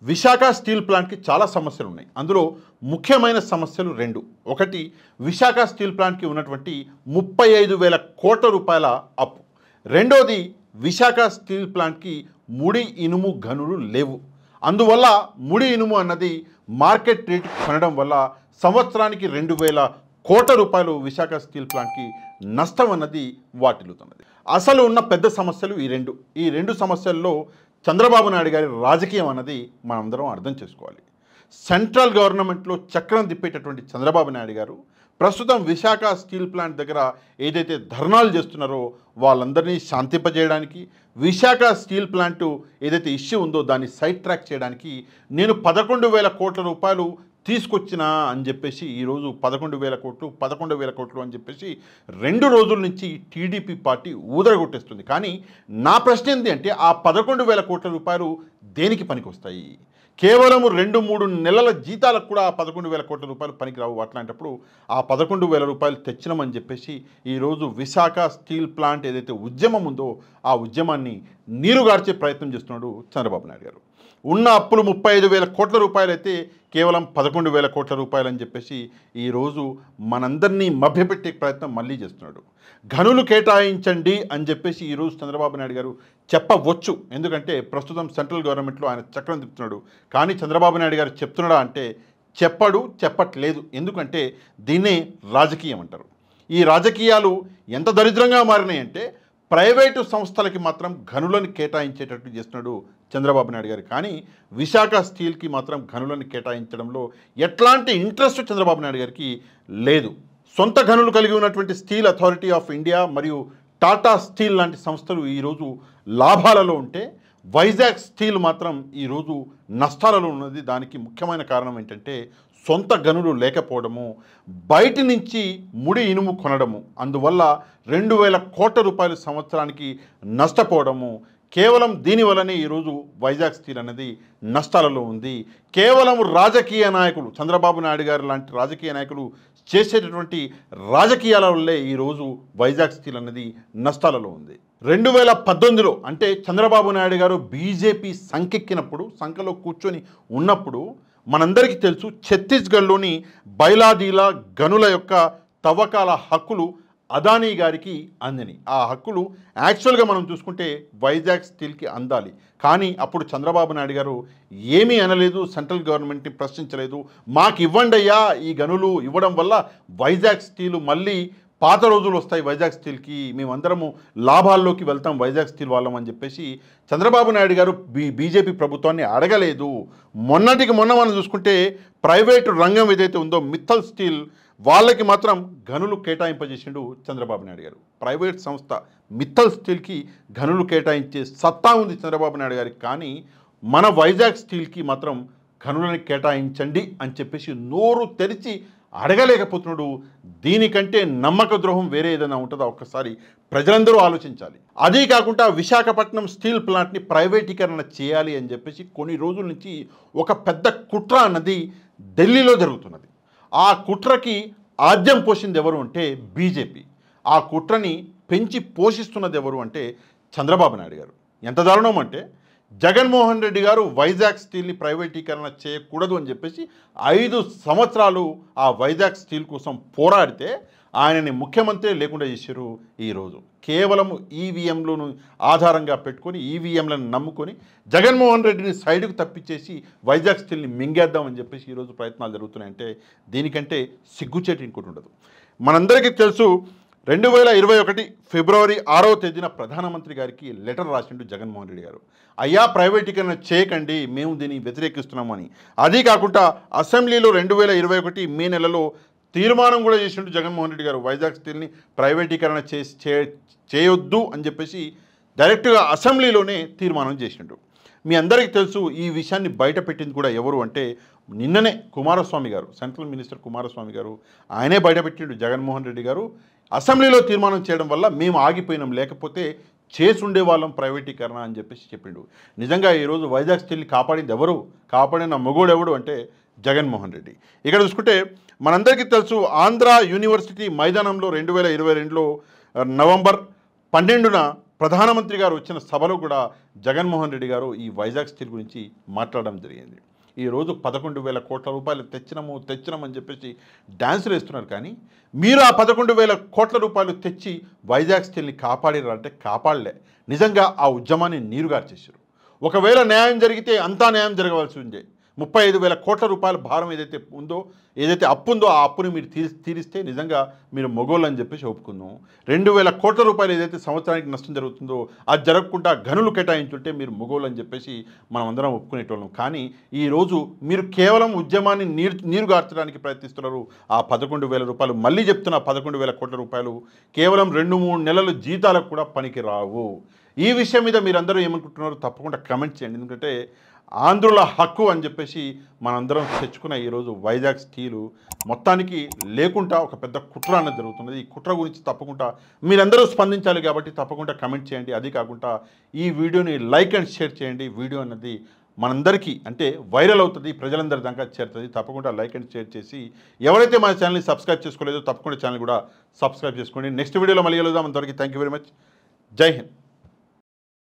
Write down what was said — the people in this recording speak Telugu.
విశాఖ స్టీల్ ప్లాంట్కి చాలా సమస్యలు ఉన్నాయి. అందులో ముఖ్యమైన సమస్యలు రెండు. ఒకటి, విశాఖ స్టీల్ ప్లాంట్కి ఉన్నటువంటి 35,000 కోట్ల రూపాయల అప్పు. రెండోది, విశాఖ స్టీల్ ప్లాంట్కి ముడి ఇనుము గనులు లేవు. అందువల్ల ముడి ఇనుము అన్నది మార్కెట్ రేటు కొనడం వల్ల సంవత్సరానికి 2,000 కోట్ల రూపాయలు విశాఖ స్టీల్ ప్లాంట్కి నష్టం అన్నది వాటిల్లుతున్నది. అసలు ఉన్న పెద్ద సమస్యలు ఈ రెండు సమస్యల్లో చంద్రబాబు నాయుడు గారి రాజకీయం అన్నది మనందరం అర్థం చేసుకోవాలి. సెంట్రల్ గవర్నమెంట్లో చక్రం తిప్పేటటువంటి చంద్రబాబు నాయుడు గారు ప్రస్తుతం విశాఖ స్టీల్ ప్లాంట్ దగ్గర ఏదైతే ధర్నాలు చేస్తున్నారో వాళ్ళందరినీ శాంతింపజేయడానికి, విశాఖ స్టీల్ ప్లాంటు ఏదైతే ఇష్యూ ఉందో దాన్ని సైడ్ ట్రాక్ చేయడానికి నేను 11,000 కోట్ల రూపాయలు తీసుకొచ్చినా అని చెప్పేసి ఈరోజు 11,000 కోట్లు అని చెప్పేసి 2 రోజుల నుంచి టీడీపీ పార్టీ ఊదరగొట్టేస్తుంది. కానీ నా ప్రశ్న ఏంటి అంటే, ఆ 11,000 కోట్ల రూపాయలు దేనికి పనికొస్తాయి? కేవలం 2-3 నెలల జీతాలకు కూడా ఆ 11,000 కోట్ల రూపాయలు పనికిరావు. అట్లాంటప్పుడు ఆ 11,000 రూపాయలు తెచ్చినామని చెప్పేసి ఈరోజు విశాఖ స్టీల్ ప్లాంట్ ఏదైతే ఉద్యమం ఉందో ఆ ఉద్యమాన్ని నీరుగార్చే ప్రయత్నం చేస్తున్నాడు చంద్రబాబు నాయుడు గారు. ఉన్న అప్పులు 35,000 కోట్ల రూపాయలు అయితే కేవలం 11,000 కోట్ల రూపాయలు అని చెప్పేసి ఈరోజు మనందరినీ మభ్యపెట్టే ప్రయత్నం మళ్ళీ చేస్తున్నాడు. గనులు కేటాయించండి అని చెప్పేసి ఈరోజు చంద్రబాబు నాయుడు గారు చెప్పవచ్చు. ఎందుకంటే ప్రస్తుతం సెంట్రల్ గవర్నమెంట్లో ఆయన చక్రం తిప్పుతున్నాడు. కానీ చంద్రబాబు నాయుడు గారు చెప్తున్నాడా అంటే చెప్పట్లేదు. ఎందుకంటే దీన్నే రాజకీయం అంటారు. ఈ రాజకీయాలు ఎంత దరిద్రంగా మారినాయంటే ప్రైవేటు సంస్థలకి మాత్రం గనులను కేటాయించేటట్టు చేస్తున్నాడు చంద్రబాబు నాయుడు గారు. కానీ విశాఖ స్టీల్కి మాత్రం గనులను కేటాయించడంలో ఎట్లాంటి ఇంట్రెస్ట్ చంద్రబాబు నాయుడు గారికి లేదు. సొంత గనులు కలిగి ఉన్నటువంటి స్టీల్ అథారిటీ ఆఫ్ ఇండియా మరియు టాటా స్టీల్ లాంటి సంస్థలు ఈరోజు లాభాలలో ఉంటే వైజాగ్ స్టీల్ మాత్రం ఈరోజు నష్టాలలో ఉన్నది. దానికి ముఖ్యమైన కారణం ఏంటంటే సొంత గనులు లేకపోవడము, బయటి నుంచి ముడి ఇనుము కొనడము, అందువల్ల 2,000 కోట్ల రూపాయలు సంవత్సరానికి నష్టపోవడము. కేవలం దీనివల్లనే ఈరోజు వైజాగ్ స్టీల్ అనేది నష్టాలలో ఉంది. కేవలం రాజకీయ నాయకులు, చంద్రబాబు నాయుడు గారు లాంటి రాజకీయ నాయకులు చేసేటటువంటి రాజకీయాల వల్లే ఈరోజు వైజాగ్ స్టీల్ అనేది నష్టాలలో ఉంది. 2018లో అంటే చంద్రబాబు నాయుడు గారు బీజేపీ సంకెక్కినప్పుడు, సంఖలో కూర్చొని ఉన్నప్పుడు మనందరికీ తెలుసు ఛత్తీస్గఢ్లోని బైలాడీలా గనుల యొక్క తవ్వకాల హక్కులు అదానీ గారికి అందని. ఆ హక్కులు యాక్చువల్గా మనం చూసుకుంటే వైజాగ్ స్టీల్కి అందాలి. కానీ అప్పుడు చంద్రబాబు నాయుడు గారు ఏమీ అనలేదు, సెంట్రల్ గవర్నమెంట్ని ప్రశ్నించలేదు. మాకు ఇవ్వండి అయ్యా, ఈ గనులు ఇవ్వడం వల్ల వైజాగ్ స్టీలు మళ్ళీ పాత రోజులు వస్తాయి, వైజాగ్ స్టీల్కి మేమందరము లాభాల్లోకి వెళ్తాం వైజాగ్ స్టీల్ వాళ్ళం అని చెప్పేసి చంద్రబాబు నాయుడు గారు బీజేపీ ప్రభుత్వాన్ని అడగలేదు. మొన్నటికి మొన్న మనం చూసుకుంటే ప్రైవేటు రంగం ఏదైతే ఉందో మిత్తల్ స్టీల్ వాళ్ళకి మాత్రం గనులు కేటాయింపజేసిండు చంద్రబాబు నాయుడు గారు. ప్రైవేట్ సంస్థ మిత్తల్ స్టీల్కి గనులు కేటాయించే సత్తా ఉంది చంద్రబాబు నాయుడు గారికి. కానీ మన వైజాగ్ స్టీల్కి మాత్రం గనులను కేటాయించండి అని చెప్పేసి నోరు తెరిచి అడగలేకపోతున్నాడు. దీనికంటే నమ్మక ద్రోహం వేరే ఏదైనా ఉంటుందా ఒక్కసారి ప్రజలందరూ ఆలోచించాలి. అదే కాకుండా విశాఖపట్నం స్టీల్ ప్లాంట్ని ప్రైవేటీకరణ చేయాలి అని చెప్పేసి కొన్ని రోజుల నుంచి ఒక పెద్ద కుట్ర అన్నది ఢిల్లీలో జరుగుతున్నది. ఆ కుట్రకి ఆద్యం పోసింది ఎవరు అంటే బీజేపీ. ఆ కుట్రని పెంచి పోషిస్తున్నది ఎవరు అంటే చంద్రబాబు నాయుడు గారు. ఎంత దారుణం అంటే జగన్మోహన్ రెడ్డి గారు వైజాగ్ స్టీల్ని ప్రైవేటీకరణ చేయకూడదు అని చెప్పేసి 5 సంవత్సరాలు ఆ వైజాగ్ స్టీల్ కోసం పోరాడితే ఆయనని ముఖ్యమంత్రి లేకుండా చేశారు. ఈరోజు కేవలం ఈవీఎంలను ఆధారంగా పెట్టుకొని, ఈవీఎంలను నమ్ముకొని జగన్మోహన్ రెడ్డిని సైడ్కు తప్పించేసి వైజాగ్ స్టీల్ని మింగేద్దామని చెప్పేసి ఈరోజు ప్రయత్నాలు జరుగుతున్నాయంటే దీనికంటే సిగ్గుచేటు ఇంకోటి ఉండదు. మనందరికీ తెలుసు 2021 ఫిబ్రవరి 6వ తేదీన ప్రధానమంత్రి గారికి లెటర్ రాసిండు జగన్మోహన్ రెడ్డి గారు. అయ్యా ప్రైవేటీకరణ చేయకండి, మేము దీన్ని వ్యతిరేకిస్తున్నామని. అదీ కాకుండా అసెంబ్లీలో 2021 మే నెలలో తీర్మానం కూడా చేసిండు జగన్మోహన్ రెడ్డి గారు. వైజాగ్ స్టీల్ని ప్రైవేటీకరణ చేయొద్దు అని చెప్పేసి డైరెక్ట్గా అసెంబ్లీలోనే తీర్మానం చేసిండు. మీ అందరికీ తెలుసు ఈ విషయాన్ని బయట పెట్టింది కూడా ఎవరు అంటే నిన్ననే కుమారస్వామి గారు, సెంట్రల్ మినిస్టర్ కుమారస్వామి గారు, ఆయనే బయటపెట్టిండు. జగన్మోహన్ రెడ్డి గారు అసెంబ్లీలో తీర్మానం చేయడం వల్ల మేము ఆగిపోయినాం, లేకపోతే చేసుండే వాళ్ళం ప్రైవేటీకరణ అని చెప్పేసి చెప్పిండు. నిజంగా ఈరోజు వైజాగ్ స్టీల్ని కాపాడింది ఎవరు? కాపాడిన మొగోడు ఎవడు అంటే జగన్మోహన్ రెడ్డి. ఇక్కడ చూసుకుంటే మనందరికీ తెలుసు ఆంధ్ర యూనివర్సిటీ మైదానంలో 2022లో నవంబర్ 12న ప్రధానమంత్రి గారు వచ్చిన సభలో కూడా జగన్మోహన్ రెడ్డి గారు ఈ వైజాగ్ స్టీల్ గురించి మాట్లాడడం జరిగింది. ఈరోజు 11,000 కోట్ల రూపాయలు తెచ్చినామని చెప్పేసి డ్యాన్సులు వేస్తున్నారు. కానీ మీరు ఆ 11,000 కోట్ల రూపాయలు తెచ్చి వైజాగ్ స్టీల్ని కాపాడారంటే కాపాడలే, నిజంగా ఆ ఉద్యమాన్ని నీరుగార్చేశారు. ఒకవేళ న్యాయం జరిగితే అంతా న్యాయం జరగవలసి ఉండే. 35,000 కోట్ల రూపాయల భారం ఏదైతే అప్పు ఉందో ఆ అప్పుని మీరు తీరిస్తే నిజంగా మీరు మొగోళ్ళు అని చెప్పేసి ఒప్పుకుందాం. 2,000 కోట్ల రూపాయలు ఏదైతే సంవత్సరానికి నష్టం జరుగుతుందో అది జరగకుండా గనులు కేటాయించుంటే మీరు మొగోళ్ళు అని చెప్పేసి మనం అందరం ఒప్పుకునేటోళ్ళం. కానీ ఈరోజు మీరు కేవలం ఉద్యమాన్ని నీరుగార్చడానికి ప్రయత్నిస్తున్నారు. ఆ 11,000 రూపాయలు, మళ్ళీ చెప్తున్న 11,000 కోట్ల రూపాయలు కేవలం 2-3 నెలల జీతాలకు కూడా పనికి రావు. ఈ విషయం మీద మీరందరూ ఏమనుకుంటున్నారు తప్పకుండా కమెంట్ చేయండి. ఎందుకంటే ఆంధ్రుల హక్కు అని చెప్పేసి మనందరం తెచ్చుకున్న ఈరోజు వైజాగ్ స్టీలు మొత్తానికి లేకుండా ఒక పెద్ద కుట్ర అన్నది జరుగుతున్నది. ఈ కుట్ర గురించి తప్పకుండా మీరందరూ స్పందించాలి కాబట్టి తప్పకుండా కమెంట్ చేయండి. అది కాకుండా ఈ వీడియోని లైక్ అండ్ షేర్ చేయండి. వీడియో అన్నది మనందరికీ అంటే వైరల్ అవుతుంది, ప్రజలందరి దాకా చేరుతుంది. తప్పకుండా లైక్ అండ్ షేర్ చేసి ఎవరైతే మన ఛానల్ని సబ్స్క్రైబ్ చేసుకోలేదో తప్పకుండా ఛానల్ కూడా సబ్స్క్రైబ్ చేసుకోండి. నెక్స్ట్ వీడియోలో మళ్ళీ కలుద్దాం. అంతవరకు థ్యాంక్ యూ వెరీ మచ్. జై హింద్.